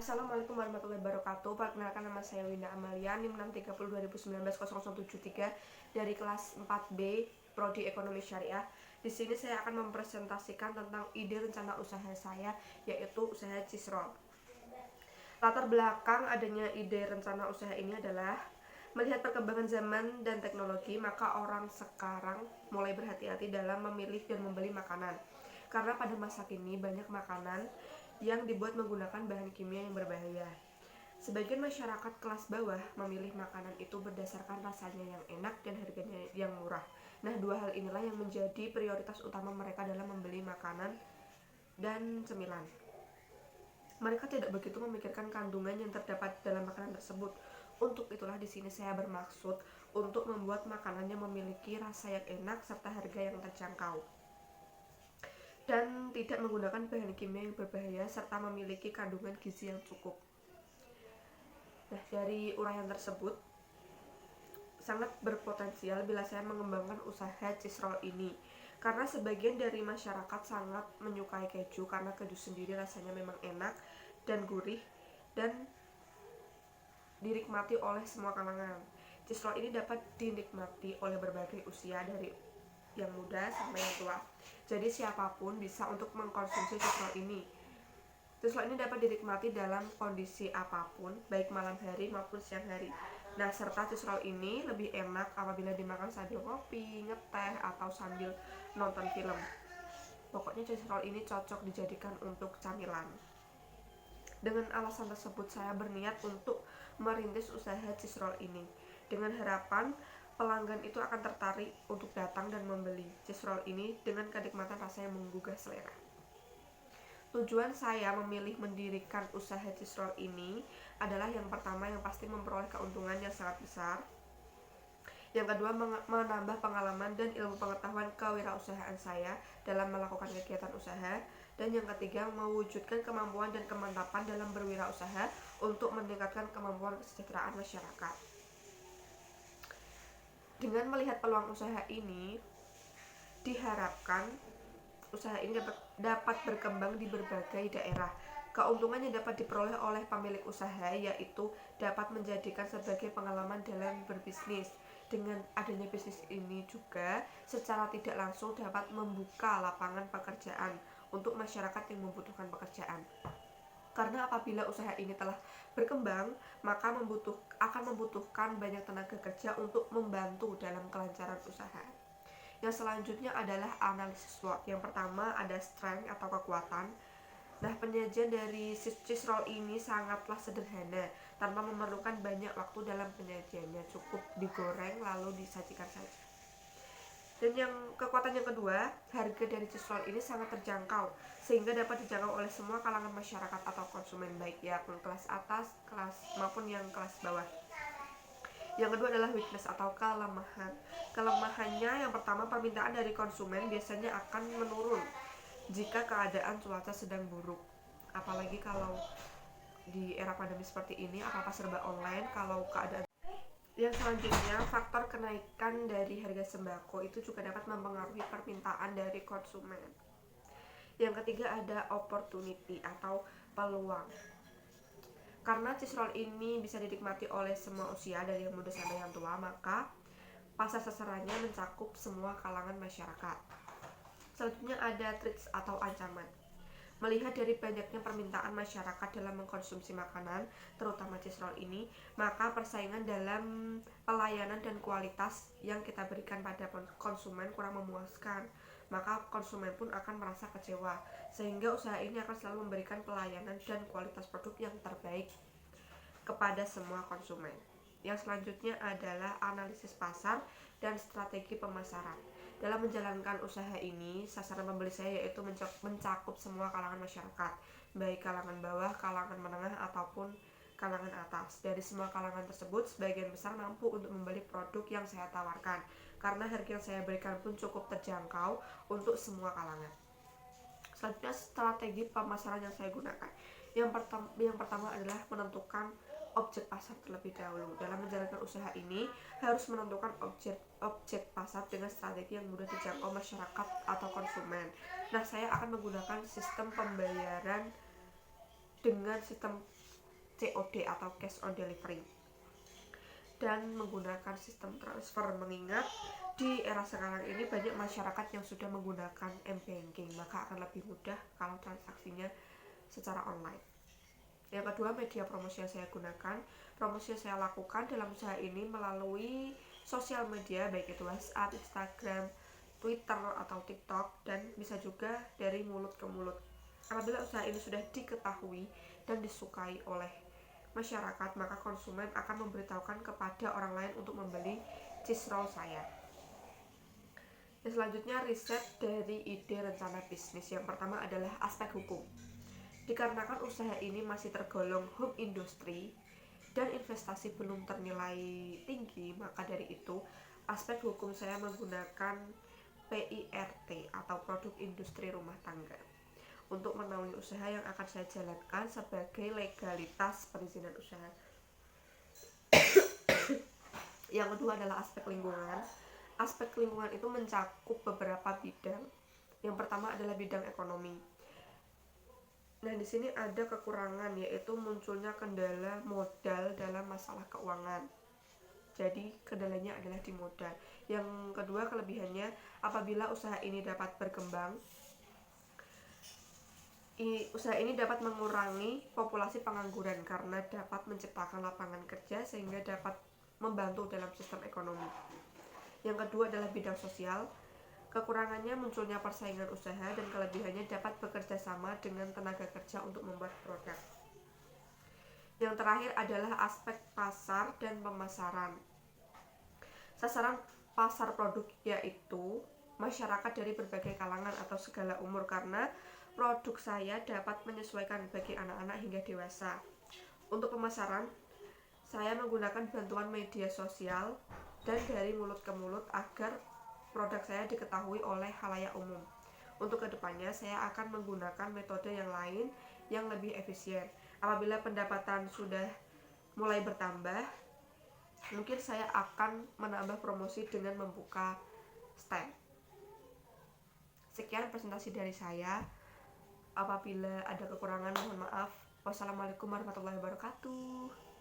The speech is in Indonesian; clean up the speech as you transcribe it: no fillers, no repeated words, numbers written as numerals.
Assalamualaikum warahmatullahi wabarakatuh. Perkenalkan, nama saya Winda Amalia, NIM 630 2019 0073 dari kelas 4B Prodi Ekonomi Syariah. Di sini saya akan mempresentasikan tentang ide rencana usaha saya, yaitu usaha Cisrol. Latar belakang adanya ide rencana usaha ini adalah melihat perkembangan zaman dan teknologi, maka orang sekarang mulai berhati-hati dalam memilih dan membeli makanan. Karena pada masa kini banyak makanan yang dibuat menggunakan bahan kimia yang berbahaya. Sebagian masyarakat kelas bawah memilih makanan itu berdasarkan rasanya yang enak dan harganya yang murah. Nah, dua hal inilah yang menjadi prioritas utama mereka dalam membeli makanan dan cemilan. Mereka tidak begitu memikirkan kandungan yang terdapat dalam makanan tersebut. Untuk itulah di sini saya bermaksud untuk membuat makanan yang memiliki rasa yang enak serta harga yang terjangkau, dan tidak menggunakan bahan kimia yang berbahaya serta memiliki kandungan gizi yang cukup. Nah, dari uraian tersebut sangat berpotensial bila saya mengembangkan usaha Cisrol ini, karena sebagian dari masyarakat sangat menyukai keju karena keju sendiri rasanya memang enak dan gurih dan dinikmati oleh semua kalangan. Cisrol ini dapat dinikmati oleh berbagai usia, dari yang muda sampai yang tua. Jadi siapapun bisa untuk mengkonsumsi cisrol ini. Cisrol ini dapat dinikmati dalam kondisi apapun, baik malam hari maupun siang hari. Nah, serta cisrol ini lebih enak apabila dimakan sambil ngopi, ngeteh, atau sambil nonton film. Pokoknya cisrol ini cocok dijadikan untuk camilan. Dengan alasan tersebut, saya berniat untuk merintis usaha cisrol ini dengan harapan pelanggan itu akan tertarik untuk datang dan membeli cisrol ini dengan kenikmatan rasa yang menggugah selera. Tujuan saya memilih mendirikan usaha cisrol ini adalah yang pertama, yang pasti memperoleh keuntungan yang sangat besar. Yang kedua, menambah pengalaman dan ilmu pengetahuan kewirausahaan saya dalam melakukan kegiatan usaha. Dan yang ketiga, mewujudkan kemampuan dan kemantapan dalam berwirausaha untuk meningkatkan kemampuan kesejahteraan masyarakat. Dengan melihat peluang usaha ini, diharapkan usaha ini dapat berkembang di berbagai daerah. Keuntungan yang dapat diperoleh oleh pemilik usaha yaitu dapat menjadikan sebagai pengalaman dalam berbisnis. Dengan adanya bisnis ini juga secara tidak langsung dapat membuka lapangan pekerjaan untuk masyarakat yang membutuhkan pekerjaan. Karena apabila usaha ini telah berkembang, maka akan membutuhkan banyak tenaga kerja untuk membantu dalam kelancaran usaha. Yang selanjutnya adalah analisis SWOT. Yang pertama ada strength atau kekuatan. Nah, penyajian dari Cisrol ini sangatlah sederhana, tanpa memerlukan banyak waktu dalam penyajiannya, cukup digoreng lalu disajikan saja. Dan yang kekuatan yang kedua, harga dari Cisrol ini sangat terjangkau sehingga dapat dijangkau oleh semua kalangan masyarakat atau konsumen, baik yakni kelas atas, kelas maupun yang kelas bawah. Yang kedua adalah weakness atau kelemahan. Kelemahannya yang pertama, permintaan dari konsumen biasanya akan menurun jika keadaan cuaca sedang buruk. Apalagi kalau di era pandemi seperti ini, apa-apa serba online. Kalau keadaan yang selanjutnya, faktor kenaikan dari harga sembako itu juga dapat mempengaruhi permintaan dari konsumen. Yang ketiga ada opportunity atau peluang. Karena cisrol ini bisa dinikmati oleh semua usia dari yang muda sampai yang tua, maka pasar sasarannya mencakup semua kalangan masyarakat. Selanjutnya ada threats atau ancaman. Melihat dari banyaknya permintaan masyarakat dalam mengkonsumsi makanan, terutama cisrol ini, maka persaingan dalam pelayanan dan kualitas yang kita berikan pada konsumen kurang memuaskan. Maka konsumen pun akan merasa kecewa, sehingga usaha ini akan selalu memberikan pelayanan dan kualitas produk yang terbaik kepada semua konsumen. Yang selanjutnya adalah analisis pasar dan strategi pemasaran. Dalam menjalankan usaha ini, sasaran pembeli saya yaitu mencakup semua kalangan masyarakat, baik kalangan bawah, kalangan menengah, ataupun kalangan atas. Dari semua kalangan tersebut, sebagian besar mampu untuk membeli produk yang saya tawarkan, karena harga yang saya berikan pun cukup terjangkau untuk semua kalangan. Selanjutnya, strategi pemasaran yang saya gunakan. Yang pertama adalah menentukan objek pasar terlebih dahulu. Dalam menjalankan usaha ini harus menentukan objek pasar dengan strategi yang mudah dijangkau masyarakat atau konsumen. Nah, saya akan menggunakan sistem pembayaran dengan sistem COD atau cash on delivery dan menggunakan sistem transfer, mengingat di era sekarang ini banyak masyarakat yang sudah menggunakan m-banking, maka akan lebih mudah kalau transaksinya secara online. Yang kedua, media promosi yang saya gunakan. Promosi yang saya lakukan dalam usaha ini melalui sosial media, baik itu WhatsApp, Instagram, Twitter, atau TikTok, dan bisa juga dari mulut ke mulut. Apabila usaha ini sudah diketahui dan disukai oleh masyarakat, maka konsumen akan memberitahukan kepada orang lain untuk membeli cheese roll saya. Yang selanjutnya, riset dari ide rencana bisnis. Yang pertama adalah aspek hukum. Dikarenakan usaha ini masih tergolong home industry dan investasi belum ternilai tinggi, maka dari itu aspek hukum saya menggunakan PIRT atau produk industri rumah tangga untuk menaungi usaha yang akan saya jalankan sebagai legalitas perizinan usaha. Yang kedua adalah aspek lingkungan. Aspek lingkungan itu mencakup beberapa bidang. Yang pertama adalah bidang ekonomi. Nah, di sini ada kekurangan, yaitu munculnya kendala modal dalam masalah keuangan. Jadi kendalanya adalah di modal. Yang kedua, kelebihannya, apabila usaha ini dapat berkembang, usaha ini dapat mengurangi populasi pengangguran karena dapat menciptakan lapangan kerja sehingga dapat membantu dalam sistem ekonomi. Yang kedua adalah bidang sosial. Kekurangannya munculnya persaingan usaha, dan kelebihannya dapat bekerja sama dengan tenaga kerja untuk membuat produk. Yang terakhir adalah aspek pasar dan pemasaran. Sasaran pasar produk yaitu masyarakat dari berbagai kalangan atau segala umur, karena produk saya dapat menyesuaikan bagi anak-anak hingga dewasa. Untuk pemasaran, saya menggunakan bantuan media sosial dan dari mulut ke mulut agar produk saya diketahui oleh khalayak umum. Untuk kedepannya, saya akan menggunakan metode yang lain yang lebih efisien. Apabila pendapatan sudah mulai bertambah, mungkin saya akan menambah promosi dengan membuka stand. Sekian presentasi dari saya. Apabila ada kekurangan, mohon maaf. Wassalamualaikum warahmatullahi wabarakatuh.